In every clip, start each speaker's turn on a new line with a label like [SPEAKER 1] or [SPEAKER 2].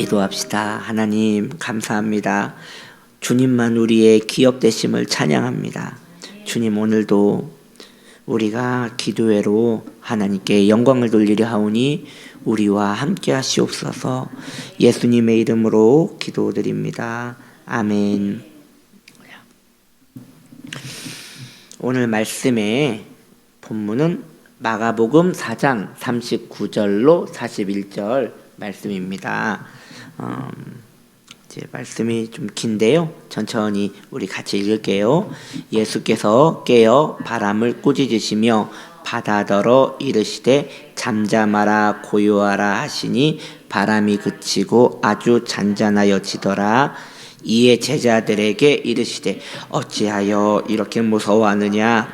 [SPEAKER 1] 기도합시다. 하나님 감사합니다. 주님만 우리의 기업되심을 찬양합니다. 주님, 오늘도 우리가 기도회로 하나님께 영광을 돌리려 하오니 우리와 함께 하시옵소서. 예수님의 이름으로 기도드립니다. 아멘. 오늘 말씀의 본문은 마가복음 4장 39절로 41절 말씀입니다. 이제 말씀이 좀 긴데요. 천천히 우리 같이 읽을게요. 예수께서 깨어 바람을 꾸짖으시며 바다더러 이르시되 잠잠하라 고요하라 하시니 바람이 그치고 아주 잔잔하여지더라. 이에 제자들에게 이르시되 어찌하여 이렇게 무서워하느냐,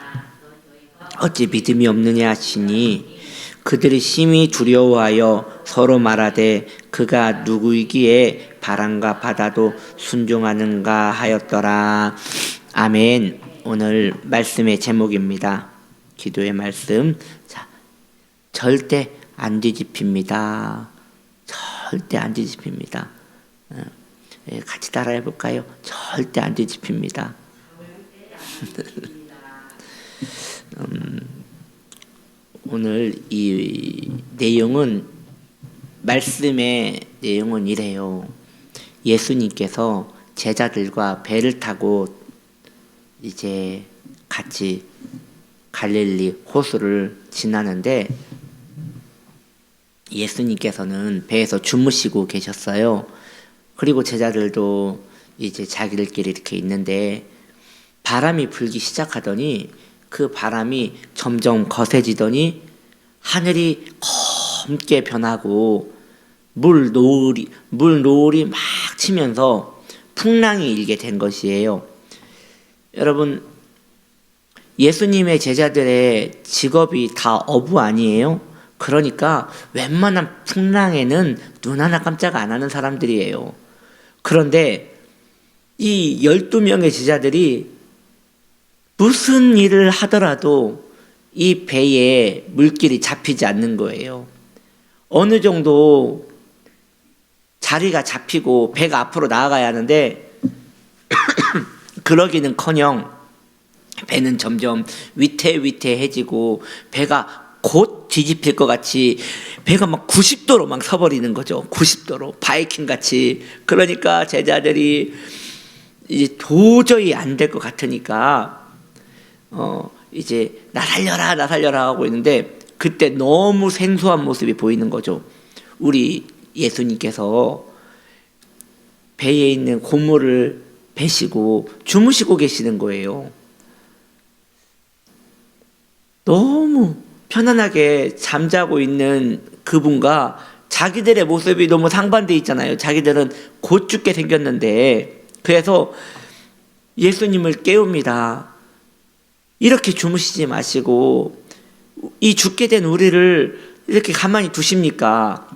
[SPEAKER 1] 어찌 믿음이 없느냐 하시니 그들이 심히 두려워하여 서로 말하되 그가 누구이기에 바람과 바다도 순종하는가 하였더라. 아멘. 오늘 말씀의 제목입니다. 기도의 말씀. 자, 절대 안 뒤집힙니다. 절대 안 뒤집힙니다. 같이 따라해 볼까요? 절대 안 뒤집힙니다. 오늘 이 내용은, 말씀의 내용은 이래요. 예수님께서 제자들과 배를 타고 이제 같이 갈릴리 호수를 지나는데 예수님께서는 배에서 주무시고 계셨어요. 그리고 제자들도 이제 자기들끼리 이렇게 있는데 바람이 불기 시작하더니 그 바람이 점점 거세지더니 하늘이 검게 변하고 물 노을이 막 치면서 풍랑이 일게 된 것이에요. 여러분, 예수님의 제자들의 직업이 다 어부 아니에요? 그러니까 웬만한 풍랑에는 눈 하나 깜짝 안 하는 사람들이에요. 그런데 이 12명의 제자들이 무슨 일을 하더라도 이 배에 물길이 잡히지 않는 거예요. 어느 정도 자리가 잡히고 배가 앞으로 나아가야 하는데 그러기는커녕 배는 점점 위태위태해지고 배가 곧 뒤집힐 것 같이 배가 막 90도로 막 서버리는 거죠. 90도로 바이킹 같이. 그러니까 제자들이 이제 도저히 안 될 것 같으니까 이제 나 살려라 하고 있는데 그때 너무 생소한 모습이 보이는 거죠. 우리 예수님께서 배에 있는 고물을 베시고 주무시고 계시는 거예요. 너무 편안하게 잠자고 있는 그분과 자기들의 모습이 너무 상반돼 있잖아요. 자기들은 곧 죽게 생겼는데. 그래서 예수님을 깨웁니다. 이렇게 주무시지 마시고 이 죽게 된 우리를 이렇게 가만히 두십니까?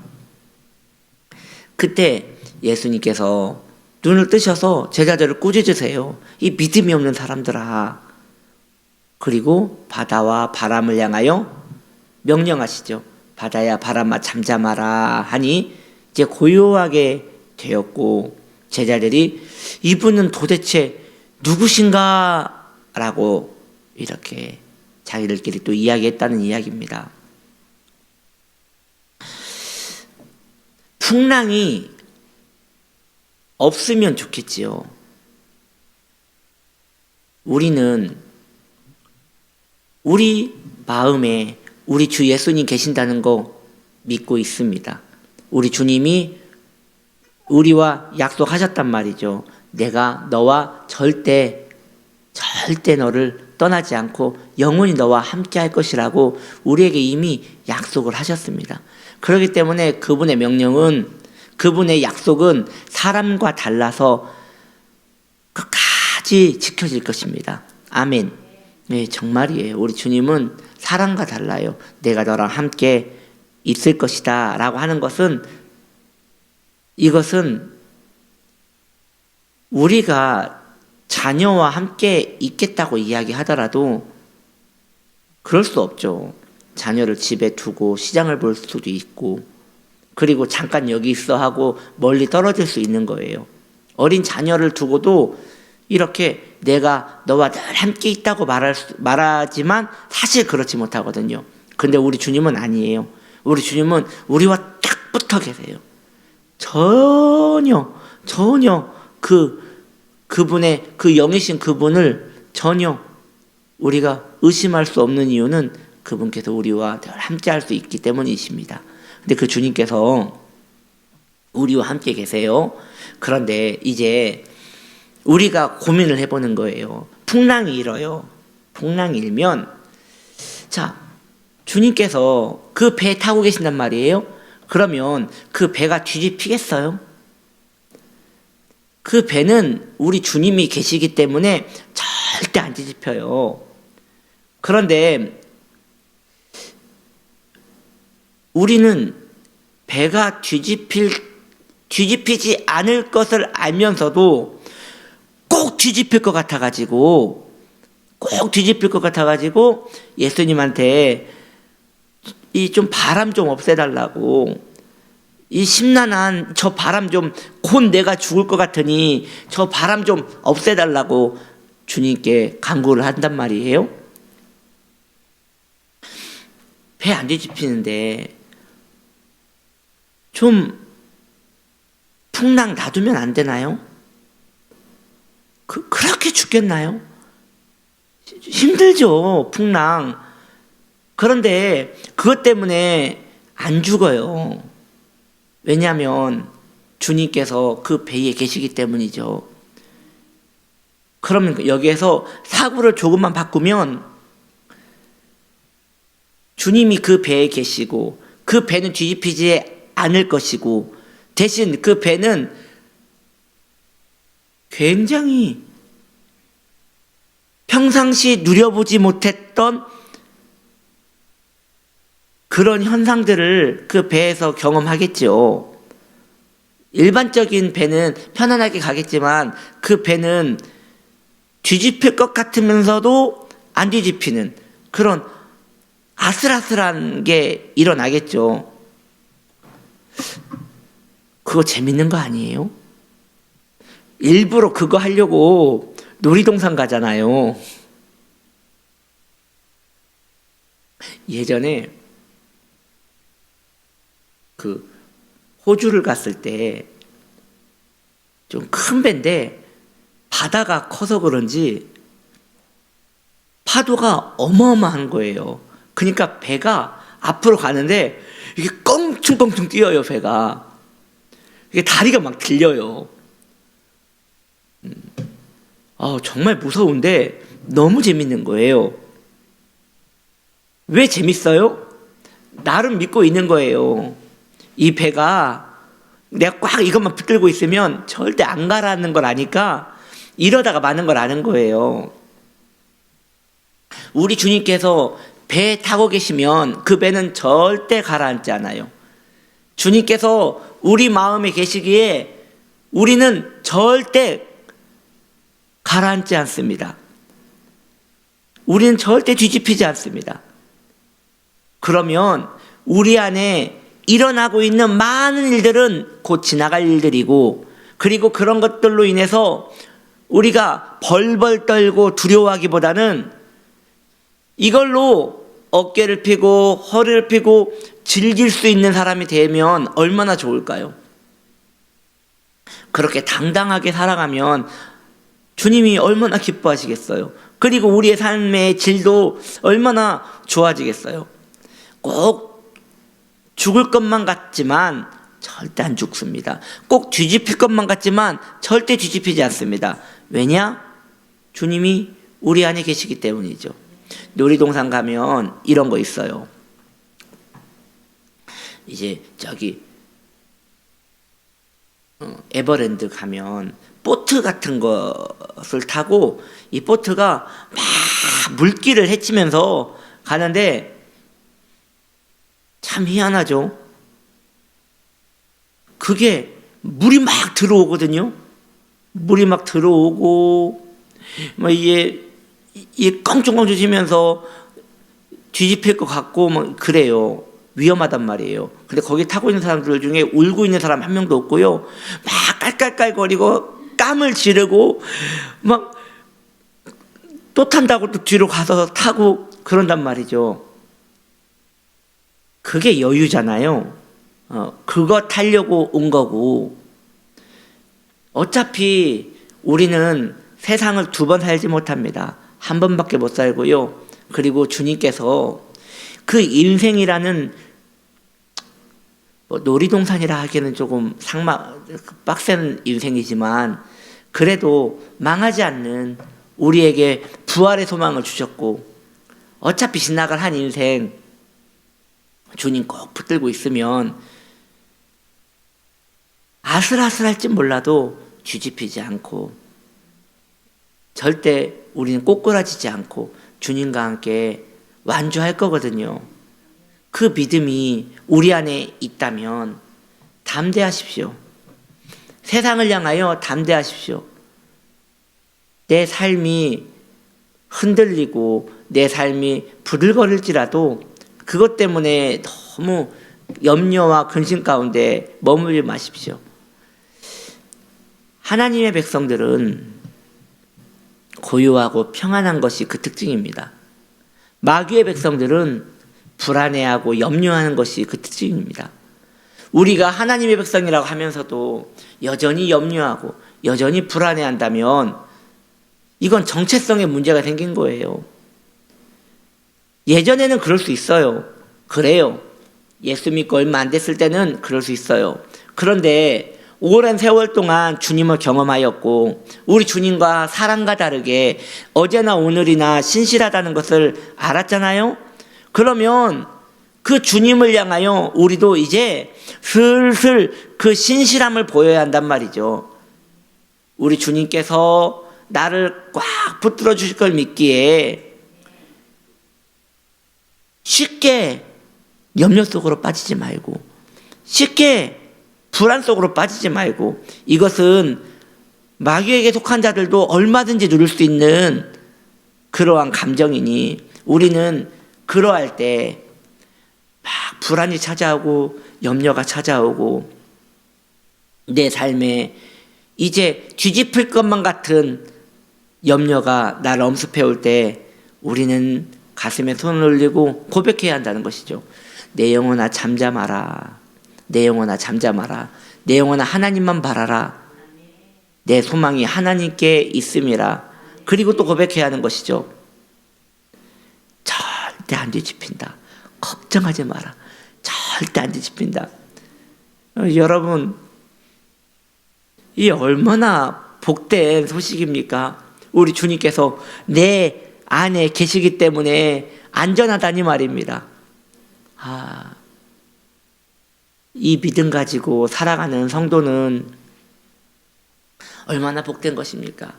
[SPEAKER 1] 그때 예수님께서 눈을 뜨셔서 제자들을 꾸짖으세요. 이 믿음이 없는 사람들아. 그리고 바다와 바람을 향하여 명령하시죠. 바다야 바람아 잠잠하라 하니 이제 고요하게 되었고 제자들이 이분은 도대체 누구신가? 라고 이렇게 자기들끼리 또 이야기했다는 이야기입니다. 풍랑이 없으면 좋겠지요. 우리는 우리 마음에 우리 주 예수님 계신다는 거 믿고 있습니다. 우리 주님이 우리와 약속하셨단 말이죠. 내가 너와 절대 너를 떠나지 않고 영원히 너와 함께 할 것이라고 우리에게 이미 약속을 하셨습니다. 그렇기 때문에 그분의 명령은, 그분의 약속은 사람과 달라서 끝까지 지켜질 것입니다. 아멘. 네, 정말이에요. 우리 주님은 사람과 달라요. 내가 너랑 함께 있을 것이다 라고 하는 것은, 이것은 우리가 자녀와 함께 있겠다고 이야기하더라도 그럴 수 없죠. 자녀를 집에 두고 시장을 볼 수도 있고 그리고 잠깐 여기 있어 하고 멀리 떨어질 수 있는 거예요. 어린 자녀를 두고도 이렇게 내가 너와 늘 함께 있다고 말하지만 사실 그렇지 못하거든요. 근데 우리 주님은 아니에요. 우리 주님은 우리와 딱 붙어 계세요. 전혀 그분의 그 영이신 그분을 전혀 우리가 의심할 수 없는 이유는 그분께서 우리와 늘 함께 할 수 있기 때문이십니다. 근데 그 주님께서 우리와 함께 계세요. 그런데 이제 우리가 고민을 해보는 거예요. 풍랑이 일어요. 풍랑이 일면, 자, 주님께서 그 배 타고 계신단 말이에요. 그러면 그 배가 뒤집히겠어요? 그 배는 우리 주님이 계시기 때문에 절대 안 뒤집혀요. 그런데 우리는 배가 뒤집히지 않을 것을 알면서도 꼭 뒤집힐 것 같아가지고 예수님한테 이 좀 바람 좀 없애달라고, 이 심란한 저 바람 좀, 곧 내가 죽을 것 같으니 저 바람 좀 없애달라고 주님께 간구를 한단 말이에요. 배 안 뒤집히는데 좀 풍랑 놔두면 안 되나요? 그렇게 죽겠나요? 힘들죠, 풍랑. 그런데 그것 때문에 안 죽어요. 왜냐하면 주님께서 그 배에 계시기 때문이죠. 그러면 여기에서 사고를 조금만 바꾸면 주님이 그 배에 계시고 그 배는 뒤집히지 않을 것이고, 대신 그 배는 굉장히 평상시 누려보지 못했던 그런 현상들을 그 배에서 경험하겠죠. 일반적인 배는 편안하게 가겠지만 그 배는 뒤집힐 것 같으면서도 안 뒤집히는 그런 아슬아슬한 게 일어나겠죠. 그거 재밌는 거 아니에요? 일부러 그거 하려고 놀이동산 가잖아요. 예전에 그 호주를 갔을 때 좀 큰 배인데 바다가 커서 그런지 파도가 어마어마한 거예요. 그러니까 배가 앞으로 가는데 이게 껑충껑충 뛰어요, 배가. 이게 다리가 막 들려요. 정말 무서운데 너무 재밌는 거예요. 왜 재밌어요? 나름 믿고 있는 거예요. 이 배가 내가 꽉 이것만 붙들고 있으면 절대 안 가라는 걸 아니까 이러다가 마는 걸 아는 거예요. 우리 주님께서 배 타고 계시면 그 배는 절대 가라앉지 않아요. 주님께서 우리 마음에 계시기에 우리는 절대 가라앉지 않습니다. 우리는 절대 뒤집히지 않습니다. 그러면 우리 안에 일어나고 있는 많은 일들은 곧 지나갈 일들이고, 그리고 그런 것들로 인해서 우리가 벌벌 떨고 두려워하기보다는 이걸로 어깨를 펴고 허리를 펴고 즐길 수 있는 사람이 되면 얼마나 좋을까요? 그렇게 당당하게 살아가면 주님이 얼마나 기뻐하시겠어요? 그리고 우리의 삶의 질도 얼마나 좋아지겠어요? 꼭 죽을 것만 같지만 절대 안 죽습니다. 꼭 뒤집힐 것만 같지만 절대 뒤집히지 않습니다. 왜냐? 주님이 우리 안에 계시기 때문이죠. 놀이동산 가면 이런 거 있어요. 이제 저기 에버랜드 가면 보트 같은 것을 타고 이 보트가 막 물길을 헤치면서 가는데 참 희한하죠. 그게 물이 막 들어오거든요. 물이 막 들어오고 막 이게 껑충껑 주시면서 뒤집힐 것 같고 막 그래요. 위험하단 말이에요. 근데 거기 타고 있는 사람들 중에 울고 있는 사람 한 명도 없고요. 막 깔깔깔거리고 땀을 지르고 막 또 탄다고 또 뒤로 가서 타고 그런단 말이죠. 그게 여유잖아요. 그거 타려고 온 거고. 어차피 우리는 세상을 두 번 살지 못합니다. 한 번밖에 못 살고요. 그리고 주님께서 그 인생이라는 놀이동산이라 하기에는 조금 빡센 인생이지만 그래도 망하지 않는 우리에게 부활의 소망을 주셨고 어차피 지나갈 한 인생 주님 꼭 붙들고 있으면 아슬아슬할지 몰라도 뒤집히지 않고 절대 우리는 꼬꾸라지지 않고 주님과 함께 완주할 거거든요. 그 믿음이 우리 안에 있다면 담대하십시오. 세상을 향하여 담대하십시오. 내 삶이 흔들리고 내 삶이 부들거릴지라도 그것 때문에 너무 염려와 근심 가운데 머물지 마십시오. 하나님의 백성들은 고요하고 평안한 것이 그 특징입니다. 마귀의 백성들은 불안해하고 염려하는 것이 그 특징입니다. 우리가 하나님의 백성이라고 하면서도 여전히 염려하고 여전히 불안해한다면 이건 정체성에 문제가 생긴 거예요. 예전에는 그럴 수 있어요. 그래요. 예수 믿고 얼마 안 됐을 때는 그럴 수 있어요. 그런데 오랜 세월 동안 주님을 경험하였고 우리 주님과 사람과 다르게 어제나 오늘이나 신실하다는 것을 알았잖아요. 그러면 그 주님을 향하여 우리도 이제 슬슬 그 신실함을 보여야 한단 말이죠. 우리 주님께서 나를 꽉 붙들어 주실 걸 믿기에 쉽게 염려 속으로 빠지지 말고 쉽게 불안 속으로 빠지지 말고 이것은 마귀에게 속한 자들도 얼마든지 누릴 수 있는 그러한 감정이니 우리는 그러할 때 막 불안이 찾아오고 염려가 찾아오고 내 삶에 이제 뒤집힐 것만 같은 염려가 나를 엄습해 올 때 우리는 가슴에 손을 올리고 고백해야 한다는 것이죠. 내 영혼아 잠잠하라. 내 영혼아 잠잠하라. 내 영혼아 하나님만 바라라. 내 소망이 하나님께 있음이라. 그리고 또 고백해야 하는 것이죠. 절대 안 뒤집힌다. 걱정하지 마라. 절대 안 뒤집힌다. 여러분, 이 얼마나 복된 소식입니까? 우리 주님께서 내 안에 계시기 때문에 안전하다니 말입니다. 이 믿음 가지고 살아가는 성도는 얼마나 복된 것입니까?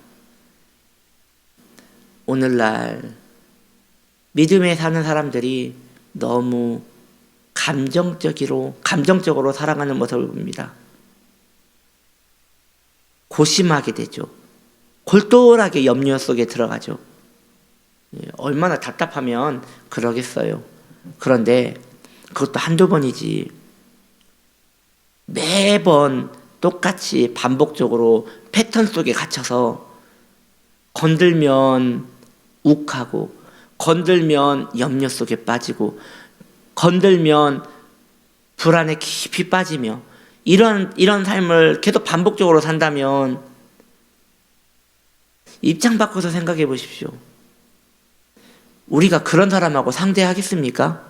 [SPEAKER 1] 오늘날 믿음에 사는 사람들이 너무 감정적으로 살아가는 모습을 봅니다. 고심하게 되죠. 골똘하게 염려 속에 들어가죠. 얼마나 답답하면 그러겠어요. 그런데 그것도 한두 번이지. 매번 똑같이 반복적으로 패턴 속에 갇혀서 건들면 욱하고 건들면 염려 속에 빠지고 건들면 불안에 깊이 빠지며 이런 삶을 계속 반복적으로 산다면 입장 바꿔서 생각해 보십시오. 우리가 그런 사람하고 상대하겠습니까?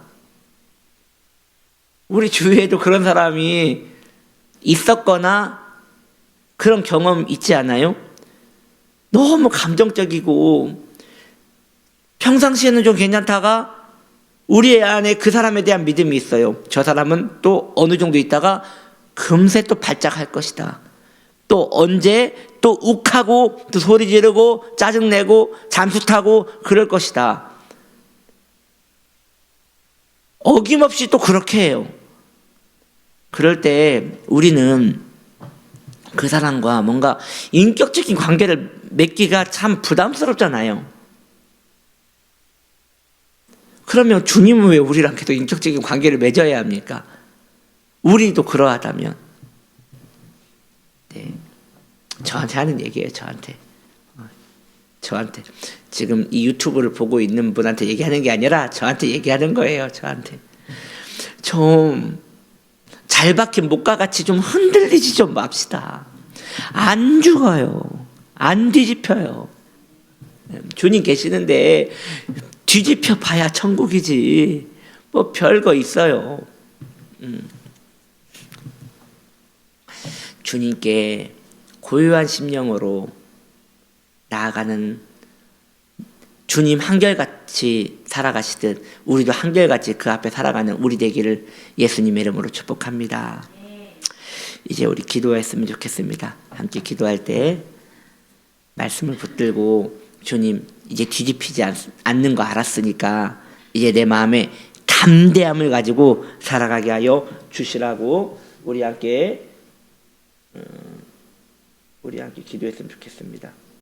[SPEAKER 1] 우리 주위에도 그런 사람이 있었거나 그런 경험 있지 않아요? 너무 감정적이고 평상시에는 좀 괜찮다가 우리 안에 그 사람에 대한 믿음이 있어요. 저 사람은 또 어느 정도 있다가 금세 또 발작할 것이다. 또 언제 또 욱하고 또 소리 지르고 짜증내고 잠수 타고 그럴 것이다. 어김없이 또 그렇게 해요. 그럴 때 우리는 그 사람과 뭔가 인격적인 관계를 맺기가 참 부담스럽잖아요. 그러면 주님은 왜 우리랑 계속 인격적인 관계를 맺어야 합니까? 우리도 그러하다면. 네. 저한테 하는 얘기예요. 저한테 지금 이 유튜브를 보고 있는 분한테 얘기하는 게 아니라 저한테 얘기하는 거예요. 저한테 좀 잘 박힌 목과 같이 좀 흔들리지 좀 맙시다. 안 죽어요. 안 뒤집혀요. 주님 계시는데 뒤집혀 봐야 천국이지. 뭐 별거 있어요. 주님께 고요한 심령으로 나아가는 주님 한결같이 살아가시듯 우리도 한결같이 그 앞에 살아가는 우리 되기를 예수님의 이름으로 축복합니다. 이제 우리 기도했으면 좋겠습니다. 함께 기도할 때 말씀을 붙들고 주님 이제 뒤집히지 않는 거 알았으니까 이제 내 마음에 담대함을 가지고 살아가게 하여 주시라고 우리 함께 기도했으면 좋겠습니다.